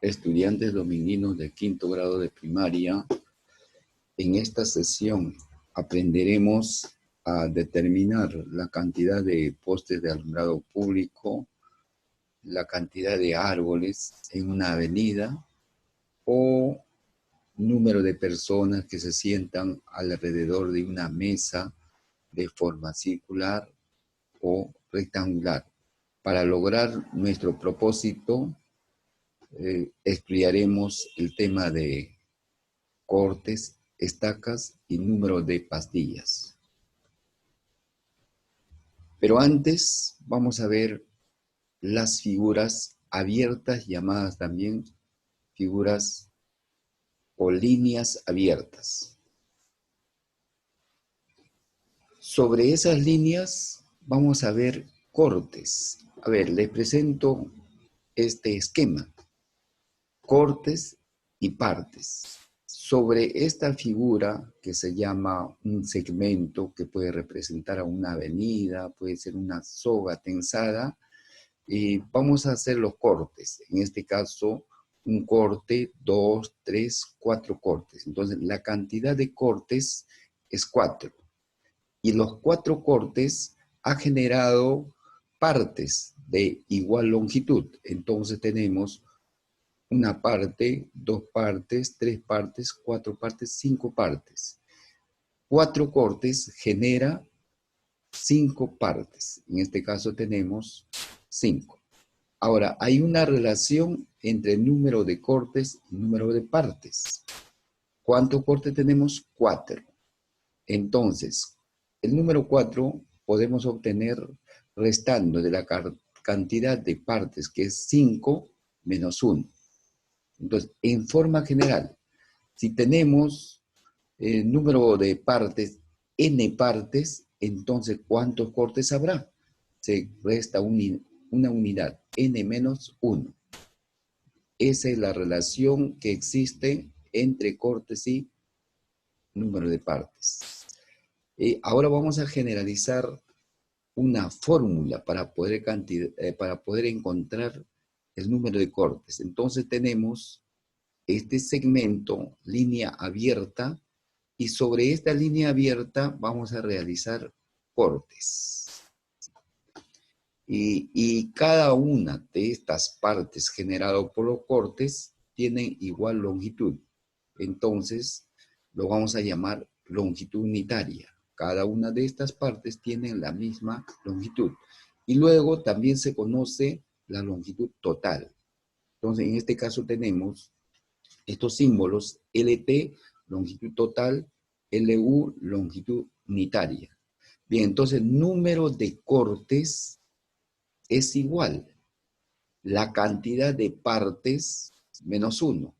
estudiantes dominguinos de quinto grado de primaria. En esta sesión aprenderemos a determinar la cantidad de postes de alumbrado público, la cantidad de árboles en una avenida o número de personas que se sientan alrededor de una mesa de forma circular o rectangular. Para lograr nuestro propósito, estudiaremos el tema de cortes, estacas y número de pastillas. Pero antes vamos a ver las figuras abiertas, llamadas también figuras o líneas abiertas. Sobre esas líneas vamos a ver cortes. A ver, les presento este esquema. Cortes y partes. Sobre esta figura que se llama un segmento, que puede representar a una avenida, puede ser una soga tensada, y vamos a hacer los cortes. En este caso, un corte, 2, 3, 4 cortes. Entonces, la cantidad de cortes es 4. Y los 4 cortes ha generado partes de igual longitud. Entonces, tenemos una parte, 2 partes, 3 partes, 4 partes, 5 partes. 4 cortes genera 5 partes. En este caso tenemos 5. Ahora, hay una relación entre el número de cortes y el número de partes. ¿Cuántos cortes tenemos? 4. Entonces, el número 4 podemos obtener restando de la cantidad de partes, que es 5 menos 1. Entonces, en forma general, si tenemos el número de partes, n partes, entonces, ¿cuántos cortes habrá? Se resta una unidad, n menos 1. Esa es la relación que existe entre cortes y número de partes. Ahora vamos a generalizar una fórmula para poder encontrar el número de cortes. Entonces tenemos este segmento, línea abierta, y sobre esta línea abierta vamos a realizar cortes. Y cada una de estas partes generadas por los cortes tienen igual longitud. Entonces, lo vamos a llamar longitud unitaria. Cada una de estas partes tiene la misma longitud. Y luego también se conoce la longitud total. Entonces, en este caso tenemos estos símbolos: LT, longitud total; LU, longitud unitaria. Bien, entonces, número de cortes es igual la cantidad de partes menos 1.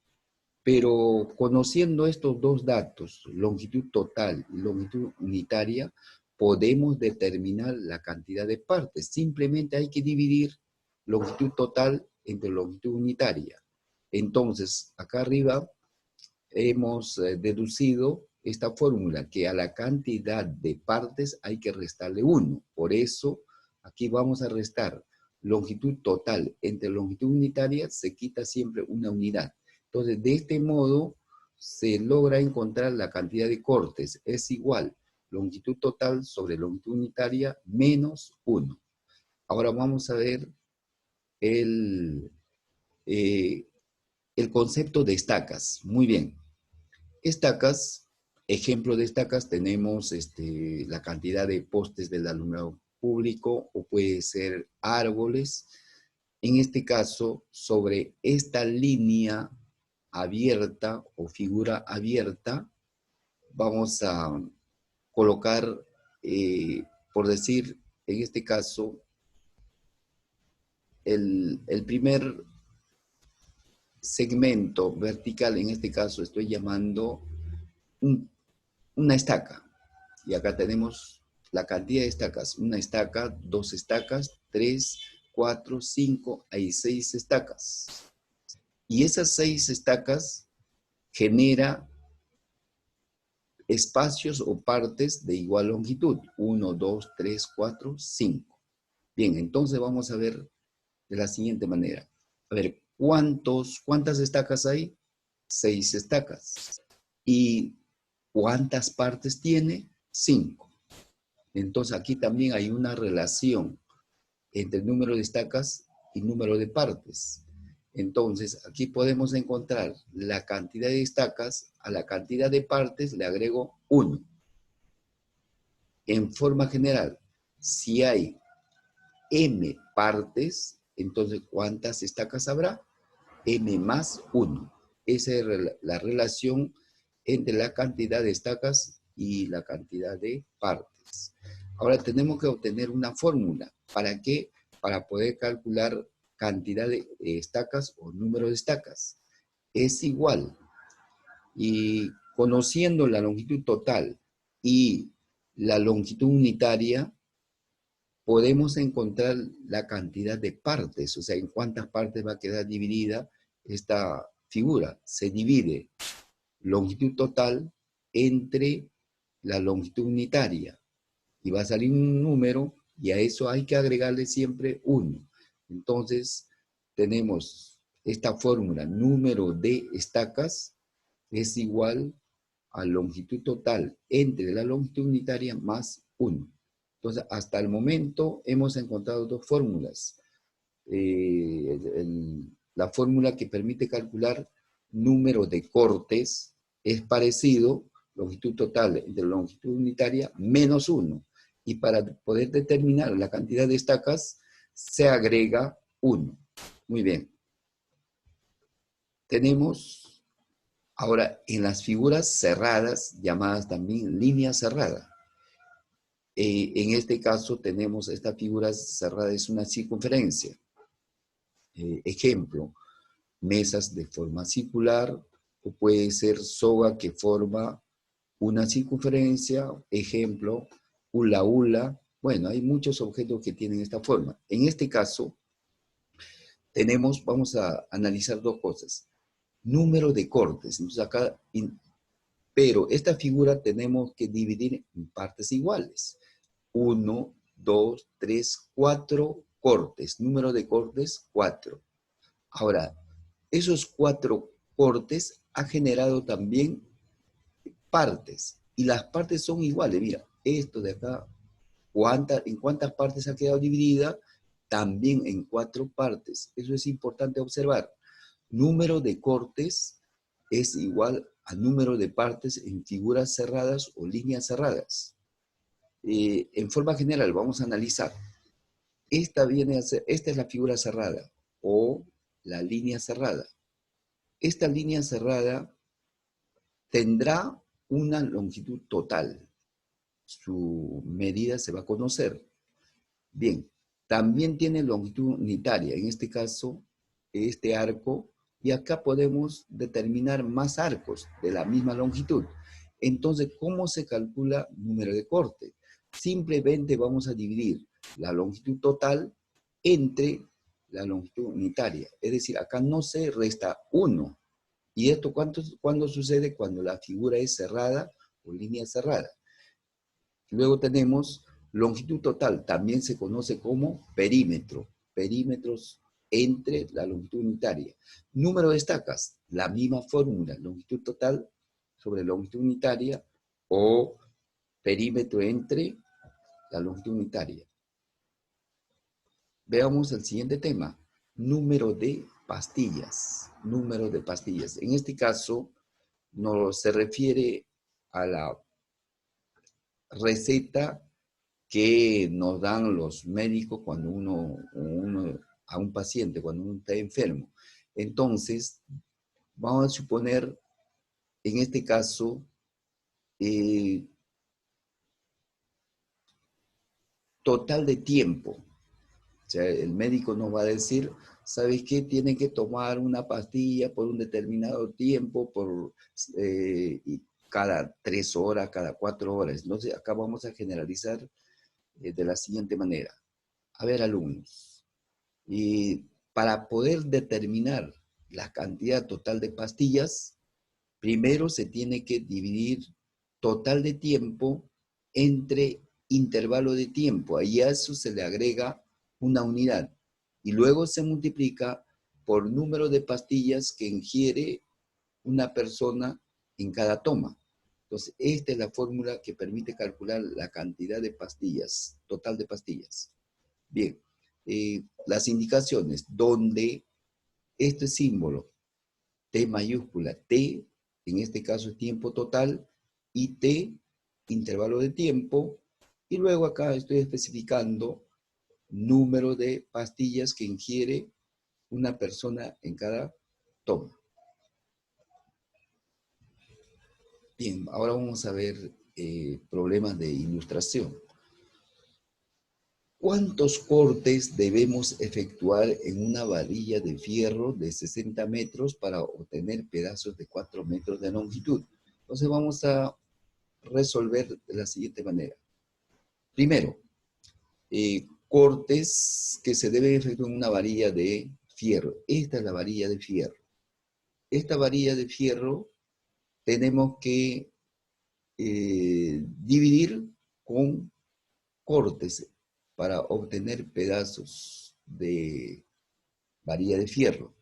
Pero conociendo estos dos datos, longitud total y longitud unitaria, podemos determinar la cantidad de partes. Simplemente hay que dividir longitud total entre longitud unitaria. Entonces, acá arriba hemos deducido esta fórmula, que a la cantidad de partes hay que restarle 1. Por eso, aquí vamos a restar longitud total entre longitud unitaria, se quita siempre una unidad. Entonces, de este modo, se logra encontrar la cantidad de cortes. Es igual longitud total sobre longitud unitaria menos 1. Ahora vamos a ver el concepto de estacas. Muy bien. Estacas, ejemplo de estacas, tenemos la cantidad de postes del alumbrado público, o puede ser árboles. En este caso, sobre esta línea abierta o figura abierta, vamos a colocar, por decir, en este caso, el primer segmento vertical. En este caso estoy llamando una estaca. Y acá tenemos la cantidad de estacas. Una estaca, 2 estacas, 3, 4, 5, hay 6 estacas. Y esas 6 estacas genera espacios o partes de igual longitud. 1, 2, 3, 4, 5. Bien, entonces vamos a ver de la siguiente manera. A ver, ¿Cuántas estacas hay? 6 estacas. ¿Y cuántas partes tiene? 5. Entonces aquí también hay una relación entre el número de estacas y número de partes. Entonces aquí podemos encontrar la cantidad de estacas a la cantidad de partes, le agrego 1. En forma general, si hay m partes, entonces ¿cuántas estacas habrá? M más 1. Esa es la relación entre la cantidad de estacas y la cantidad de partes. Ahora tenemos que obtener una fórmula. ¿Para qué? Para poder calcular cantidad de estacas o número de estacas. Es igual. Y conociendo la longitud total y la longitud unitaria, podemos encontrar la cantidad de partes, o sea, en cuántas partes va a quedar dividida esta figura. Se divide longitud total entre la longitud unitaria y va a salir un número y a eso hay que agregarle siempre 1. Entonces, tenemos esta fórmula, número de estacas es igual a longitud total entre la longitud unitaria más 1. Entonces, hasta el momento hemos encontrado dos fórmulas. La fórmula que permite calcular número de cortes es parecido, longitud total entre longitud unitaria menos 1. Y para poder determinar la cantidad de estacas, se agrega 1. Muy bien. Tenemos ahora en las figuras cerradas, llamadas también línea cerrada. En este caso tenemos esta figura cerrada, es una circunferencia. Ejemplo, mesas de forma circular, o puede ser soga que forma una circunferencia, ejemplo, hula hula. Bueno, hay muchos objetos que tienen esta forma. En este caso, vamos a analizar dos cosas. Número de cortes. Entonces acá, pero esta figura tenemos que dividir en partes iguales. 1, 2, 3, 4 cortes. Número de cortes, 4. Ahora, esos 4 cortes ha generado también partes. Y las partes son iguales. Mira, esto de acá, en cuántas partes ha quedado dividida, también en 4 partes. Eso es importante observar. Número de cortes es igual a número de partes en figuras cerradas o líneas cerradas. En forma general, vamos a analizar. Esta es la figura cerrada o la línea cerrada. Esta línea cerrada tendrá una longitud total. Su medida se va a conocer. Bien, también tiene longitud unitaria. En este caso, este arco, y acá podemos determinar más arcos de la misma longitud. Entonces, ¿cómo se calcula número de corte? Simplemente vamos a dividir la longitud total entre la longitud unitaria. Es decir, acá no se resta 1. ¿Y esto cuándo sucede? Cuando la figura es cerrada o línea cerrada. Luego tenemos longitud total, también se conoce como perímetro. Perímetros entre la longitud unitaria. Número de estacas, la misma fórmula, longitud total sobre longitud unitaria o perímetro entre la longitud unitaria. Veamos el siguiente tema, número de pastillas. Número de pastillas. En este caso, se refiere a la receta que nos dan los médicos cuando a un paciente, cuando uno está enfermo. Entonces, vamos a suponer, en este caso, total de tiempo. O sea, el médico nos va a decir, ¿sabes qué? Tienen que tomar una pastilla por un determinado tiempo, cada 3 horas, cada 4 horas. Entonces, acá vamos a generalizar de la siguiente manera. A ver, alumnos, y para poder determinar la cantidad total de pastillas, primero se tiene que dividir total de tiempo entre intervalo de tiempo. Ahí a eso se le agrega una unidad. Y luego se multiplica por número de pastillas que ingiere una persona en cada toma. Entonces, esta es la fórmula que permite calcular la cantidad de pastillas, total de pastillas. Bien, las indicaciones donde este símbolo, T mayúscula, T, en este caso es tiempo total, y T, intervalo de tiempo, y luego acá estoy especificando número de pastillas que ingiere una persona en cada toma. Bien, ahora vamos a ver problemas de ilustración. ¿Cuántos cortes debemos efectuar en una varilla de fierro de 60 metros para obtener pedazos de 4 metros de longitud? Entonces vamos a resolver de la siguiente manera. Primero, cortes que se deben efectuar en una varilla de fierro. Esta es la varilla de fierro. Esta varilla de fierro tenemos que dividir con cortes para obtener pedazos de varilla de fierro.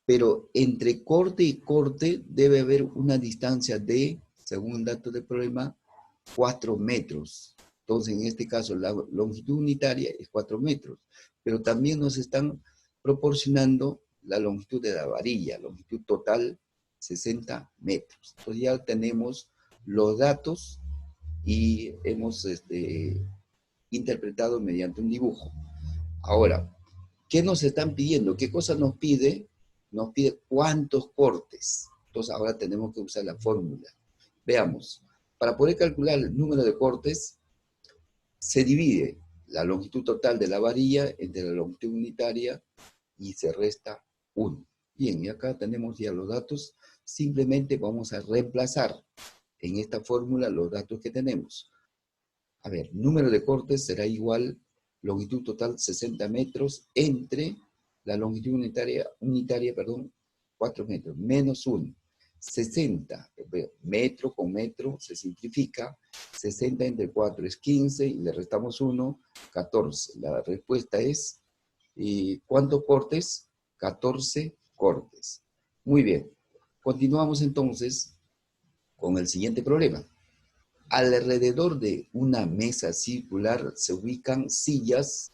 Pero entre corte y corte debe haber una distancia de, según datos del problema, 4 metros. Entonces, en este caso, la longitud unitaria es 4 metros. Pero también nos están proporcionando la longitud de la varilla, longitud total 60 metros. Entonces ya tenemos los datos y hemos interpretado mediante un dibujo. Ahora, ¿qué nos están pidiendo? ¿Qué cosa nos pide? Nos pide cuántos cortes. Entonces ahora tenemos que usar la fórmula. Veamos, para poder calcular el número de cortes, se divide la longitud total de la varilla entre la longitud unitaria y se resta 1. Bien, y acá tenemos ya los datos. Simplemente vamos a reemplazar en esta fórmula los datos que tenemos. A ver, número de cortes será igual longitud total 60 metros entre la longitud unitaria 4 metros, menos 1. 60, metro con metro se simplifica, 60 entre 4 es 15 y le restamos 1, 14. La respuesta es, ¿cuántos cortes? 14 cortes. Muy bien, continuamos entonces con el siguiente problema. Alrededor de una mesa circular se ubican sillas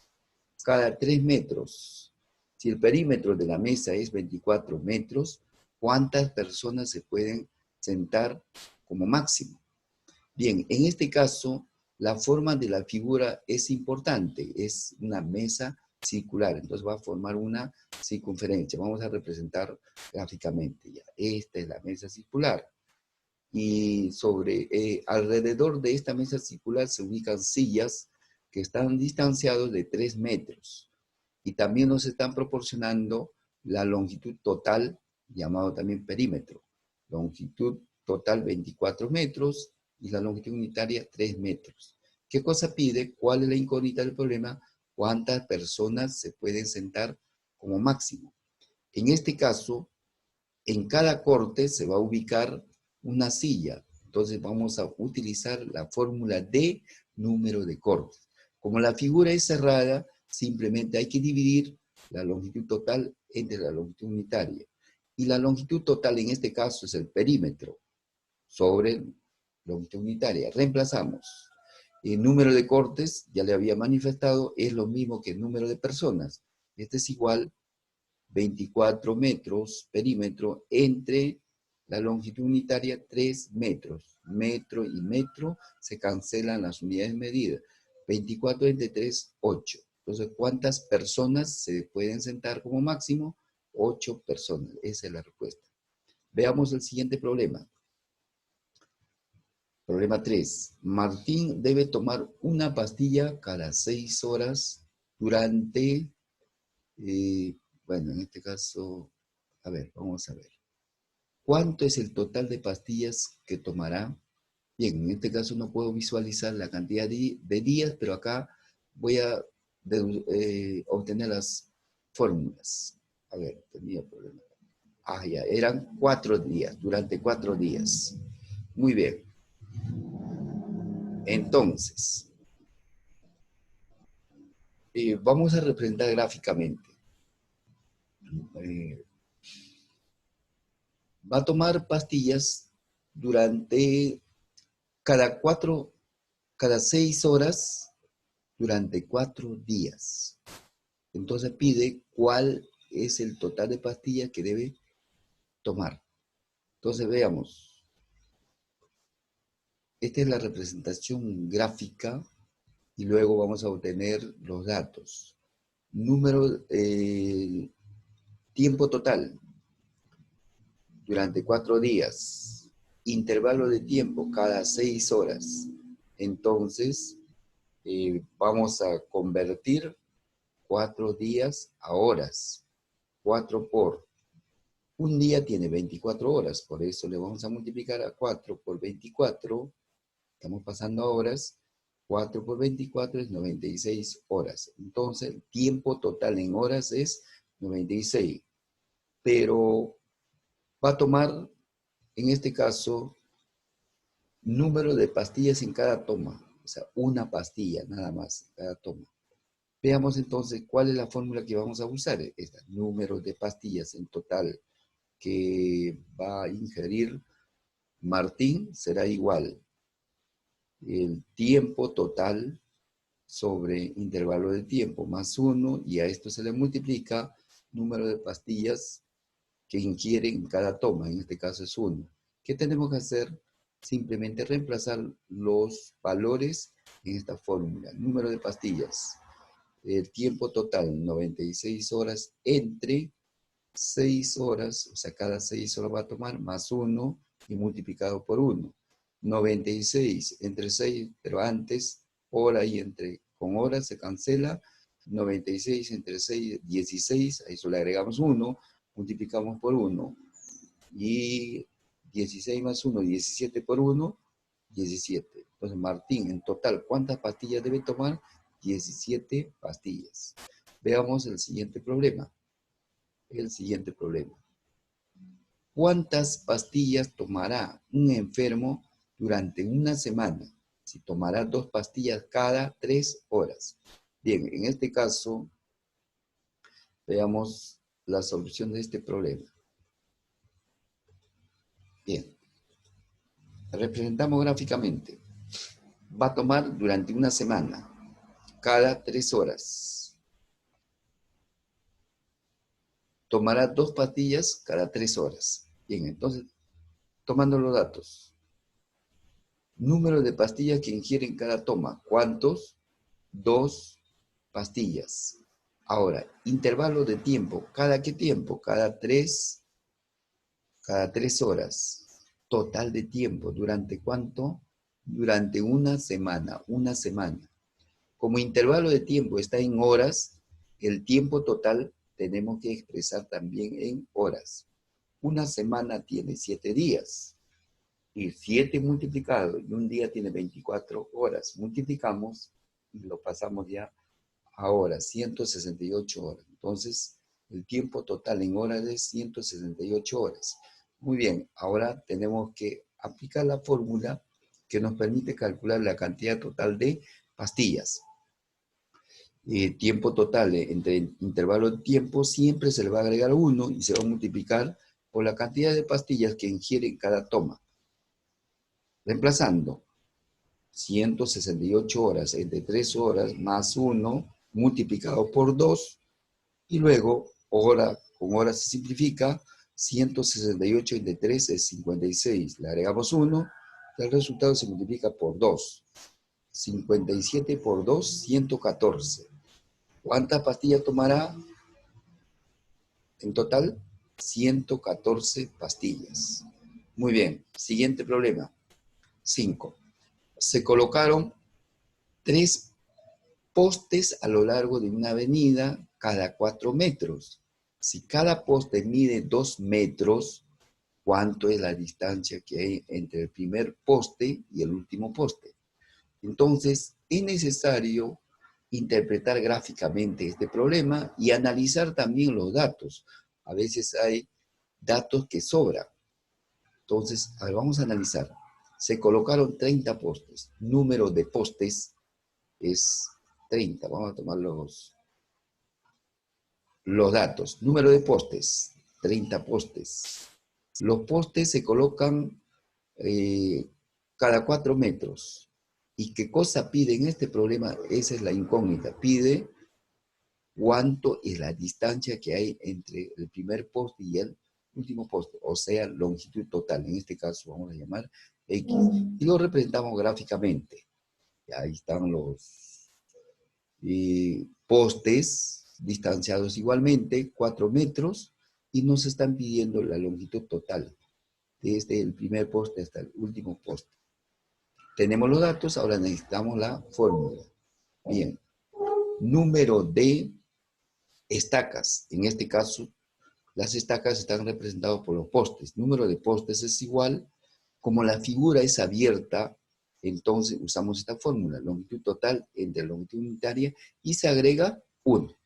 cada 3 metros. Si el perímetro de la mesa es 24 metros, ¿cuántas personas se pueden sentar como máximo? Bien, en este caso, la forma de la figura es importante. Es una mesa circular, entonces va a formar una circunferencia. Vamos a representar gráficamente ya. Esta es la mesa circular. Y alrededor de esta mesa circular se ubican sillas que están distanciados de 3 metros. Y también nos están proporcionando la longitud total, llamado también perímetro. Longitud total 24 metros y la longitud unitaria 3 metros. ¿Qué cosa pide? ¿Cuál es la incógnita del problema? ¿Cuántas personas se pueden sentar como máximo? En este caso, en cada corte se va a ubicar una silla. Entonces vamos a utilizar la fórmula de número de cortes. Como la figura es cerrada, simplemente hay que dividir la longitud total entre la longitud unitaria. Y la longitud total en este caso es el perímetro sobre la longitud unitaria. Reemplazamos. El número de cortes, ya le había manifestado, es lo mismo que el número de personas. Este es igual 24 metros perímetro entre la longitud unitaria 3 metros. Metro y metro se cancelan las unidades medidas. 24 entre 3, 8. Entonces, ¿cuántas personas se pueden sentar como máximo? 8 personas. Esa es la respuesta. Veamos el siguiente problema. Problema 3. Martín debe tomar una pastilla cada 6 horas durante... bueno, en este caso, a ver, vamos a ver. ¿Cuánto es el total de pastillas que tomará? Bien, en este caso no puedo visualizar la cantidad de días, pero acá voy a obtener las fórmulas. A ver, tenía problema. Ah, ya, eran 4 días, durante 4 días. Muy bien. Entonces, vamos a representar gráficamente. eh, va a tomar pastillas durante cada 6 horas, durante 4 días. Entonces pide cuál es el total de pastillas que debe tomar. Entonces veamos. Esta es la representación gráfica y luego vamos a obtener los datos. Tiempo total durante 4 días. Intervalo de tiempo cada 6 horas. Entonces vamos a convertir 4 días a horas. 4 por un día tiene 24 horas, por eso le vamos a multiplicar a 4 por 24. Estamos pasando a horas. 4 por 24 es 96 horas. Entonces, el tiempo total en horas es 96. Pero va a tomar, en este caso, número de pastillas en cada toma. O sea, una pastilla nada más en cada toma. Veamos entonces cuál es la fórmula que vamos a usar. Es el número de pastillas en total que va a ingerir Martín será igual el tiempo total sobre intervalo de tiempo más 1, y a esto se le multiplica número de pastillas que ingiere en cada toma, en este caso es 1. ¿Qué tenemos que hacer? Simplemente reemplazar los valores en esta fórmula. Número de pastillas, el tiempo total, 96 horas entre 6 horas, o sea, cada 6 horas va a tomar más 1 y multiplicado por 1. 96 entre 6, pero antes, hora y con hora se cancela. 96 entre 6, 16, a eso le agregamos 1, multiplicamos por 1. Y 16 más 1, 17 por 1, 17. Entonces, Martín, en total, ¿cuántas pastillas debe tomar? 17 pastillas. Veamos el siguiente problema. ¿Cuántas pastillas tomará un enfermo durante una semana? Si tomará 2 pastillas cada 3 horas. Bien, en este caso, veamos la solución de este problema. Bien, representamos gráficamente. Va a tomar durante una semana, cada 3 horas. Tomará 2 pastillas cada 3 horas. Bien, entonces, tomando los datos. Número de pastillas que ingiere en cada toma. ¿Cuántos? 2 pastillas. Ahora, intervalo de tiempo. ¿Cada qué tiempo? Cada 3 horas. Total de tiempo. ¿Durante cuánto? Durante una semana. Una semana. Como intervalo de tiempo está en horas, el tiempo total tenemos que expresar también en horas. Una semana tiene 7 días. Y 7 multiplicado, y un día tiene 24 horas. Multiplicamos y lo pasamos ya a horas, 168 horas. Entonces, el tiempo total en horas es 168 horas. Muy bien, ahora tenemos que aplicar la fórmula que nos permite calcular la cantidad total de pastillas. Tiempo total entre intervalo de tiempo siempre se le va a agregar 1 y se va a multiplicar por la cantidad de pastillas que ingiere en cada toma. Reemplazando 168 horas entre 3 horas más 1 multiplicado por 2, y luego hora con hora se simplifica. 168 entre 3 es 56. Le agregamos 1, el resultado se multiplica por 2. 57 por 2, 114. ¿Cuántas pastillas tomará en total? 114 pastillas. Muy bien, siguiente problema. 5. Se colocaron 3 postes a lo largo de una avenida cada 4 metros. Si cada poste mide 2 metros, ¿cuánto es la distancia que hay entre el primer poste y el último poste? Entonces, es necesario interpretar gráficamente este problema y analizar también los datos. A veces hay datos que sobran. Entonces, a ver, vamos a analizar. Se colocaron 30 postes. Número de postes es 30. Vamos a tomar Los datos. Número de postes, 30 postes. Los postes se colocan cada 4 metros. ¿Y qué cosa pide en este problema? Esa es la incógnita. Pide cuánto es la distancia que hay entre el primer poste y el último poste, o sea, longitud total. En este caso vamos a llamar X. Y lo representamos gráficamente. Ahí están los postes distanciados igualmente, 4 metros, y nos están pidiendo la longitud total, desde el primer poste hasta el último poste. Tenemos los datos, ahora necesitamos la fórmula. Bien, número de estacas. En este caso, las estacas están representadas por los postes. Número de postes es igual, como la figura es abierta, entonces usamos esta fórmula, longitud total entre longitud unitaria, y se agrega 1.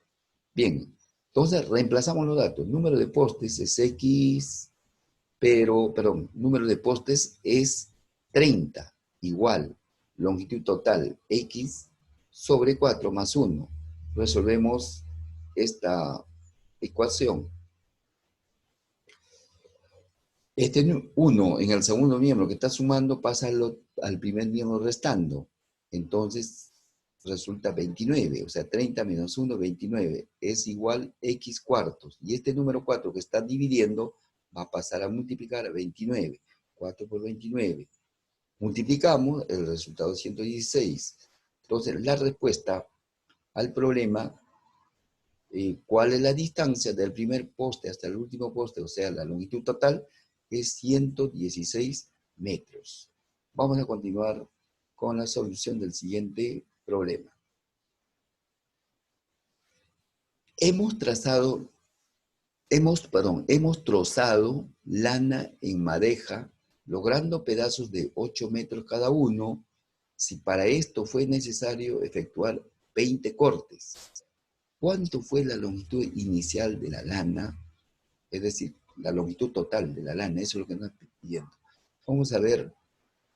Bien, entonces reemplazamos los datos. Número de postes es X, perdón, número de postes es 30, igual, longitud total X sobre 4 más 1. Resolvemos esta ecuación. Este 1 en el segundo miembro que está sumando pasa al primer miembro restando. Entonces resulta 29, o sea, 30 menos 1, 29, es igual X cuartos. Y este número 4 que está dividiendo va a pasar a multiplicar a 29. 4 por 29. Multiplicamos, el resultado es 116. Entonces, la respuesta al problema, ¿cuál es la distancia del primer poste hasta el último poste? O sea, la longitud total es 116 metros. Vamos a continuar con la solución del siguiente problema. Hemos trozado lana en madeja, logrando pedazos de 8 metros cada uno. Si para esto fue necesario efectuar 20 cortes, ¿cuánto fue la longitud inicial de la lana? Es decir, la longitud total de la lana, eso es lo que nos está pidiendo. Vamos a ver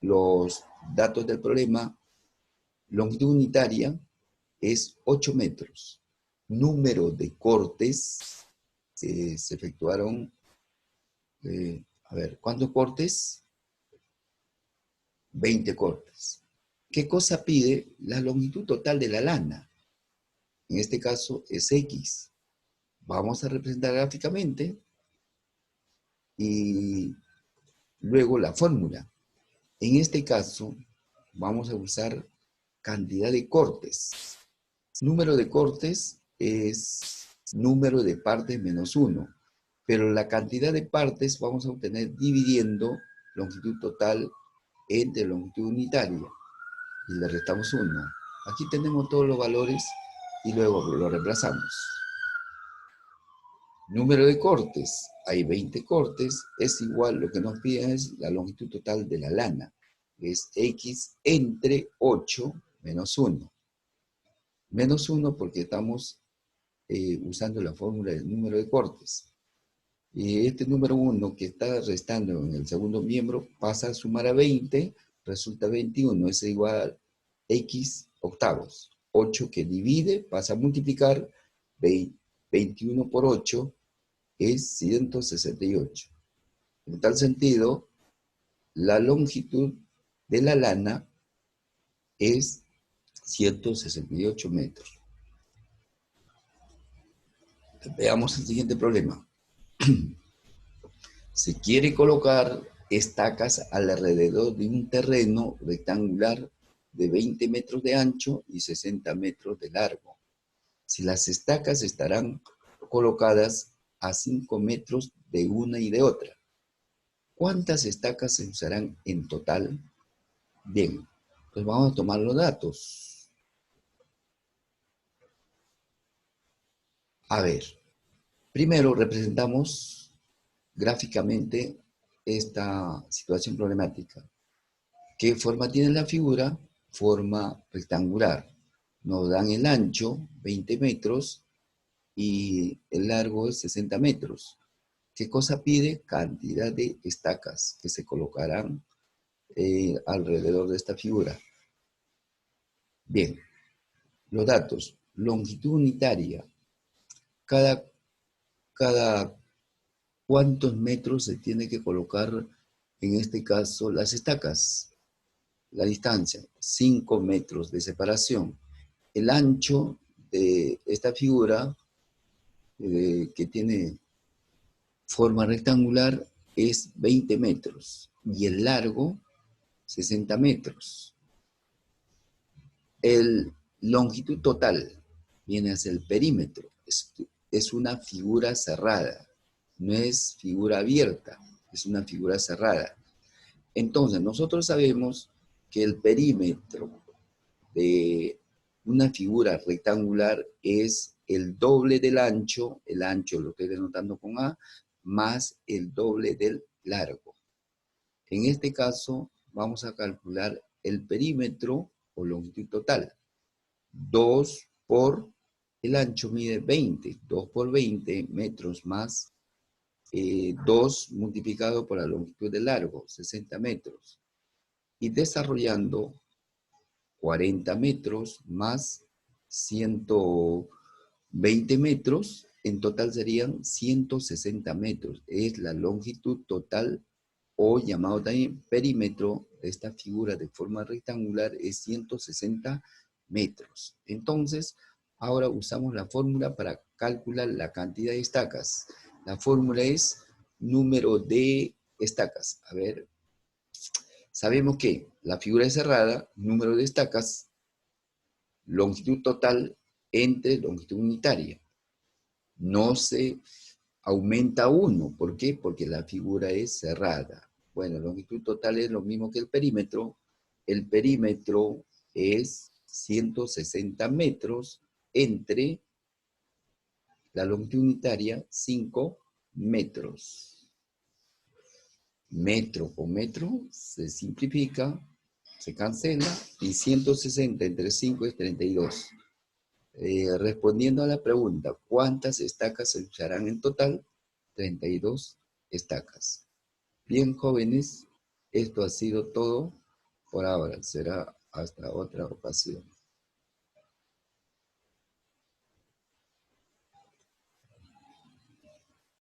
los datos del problema. Longitud unitaria es 8 metros. Número de cortes se efectuaron, ¿cuántos cortes? 20 cortes. ¿Qué cosa pide? La longitud total de la lana. En este caso es X. Vamos a representar gráficamente y luego la fórmula. En este caso vamos a usar cantidad de cortes. Número de cortes es número de partes menos 1, pero la cantidad de partes vamos a obtener dividiendo longitud total entre longitud unitaria y le restamos 1. Aquí tenemos todos los valores y luego lo reemplazamos. Número de cortes, hay 20 cortes, es igual, lo que nos piden es la longitud total de la lana, es X entre 8 menos 1. Menos 1 porque estamos usando la fórmula del número de cortes. Y este número 1 que está restando en el segundo miembro pasa a sumar a 20, resulta 21, es igual a X octavos. 8 que divide pasa a multiplicar, 21 por 8 es 168. En tal sentido, la longitud de la lana es 168 metros. Veamos el siguiente problema. Se quiere colocar estacas alrededor de un terreno rectangular de 20 metros de ancho y 60 metros de largo. Si las estacas estarán colocadas a 5 metros de una y de otra, ¿cuántas estacas se usarán en total? Bien, pues vamos a tomar los datos. A ver, primero representamos gráficamente esta situación problemática. ¿Qué forma tiene la figura? Forma rectangular. Nos dan el ancho, 20 metros, y el largo es 60 metros. ¿Qué cosa pide? Cantidad de estacas que se colocarán alrededor de esta figura. Bien, los datos. Longitud unitaria. Cada cada cuántos metros se tiene que colocar, en este caso, las estacas. La distancia, 5 metros de separación. El ancho de esta figura, que tiene forma rectangular, es 20 metros y el largo 60 metros. El longitud total viene a ser el perímetro. Es una figura cerrada, no es figura abierta, es una figura cerrada. Entonces, nosotros sabemos que el perímetro de una figura rectangular es el doble del ancho, el ancho lo estoy denotando con A, más el doble del largo. En este caso, vamos a calcular el perímetro o longitud total. 2 por el ancho mide 20, 2 por 20 metros más 2 multiplicado por la longitud del largo, 60 metros. Y desarrollando 40 metros más 120 metros, en total serían 160 metros. Es la longitud total, o llamado también perímetro, de esta figura de forma rectangular, es 160 metros. Entonces, ahora usamos la fórmula para calcular la cantidad de estacas. La fórmula es número de estacas. A ver, sabemos que la figura es cerrada, número de estacas, longitud total entre longitud unitaria. No se aumenta 1. ¿Por qué? Porque la figura es cerrada. Bueno, longitud total es lo mismo que el perímetro. El perímetro es 160 metros entre la longitud unitaria, 5 metros. Metro con metro se simplifica, se cancela, y 160 entre 5 es 32. Respondiendo a la pregunta, ¿cuántas estacas se usarán en total? 32 estacas. Bien, jóvenes, esto ha sido todo por ahora. Será hasta otra ocasión.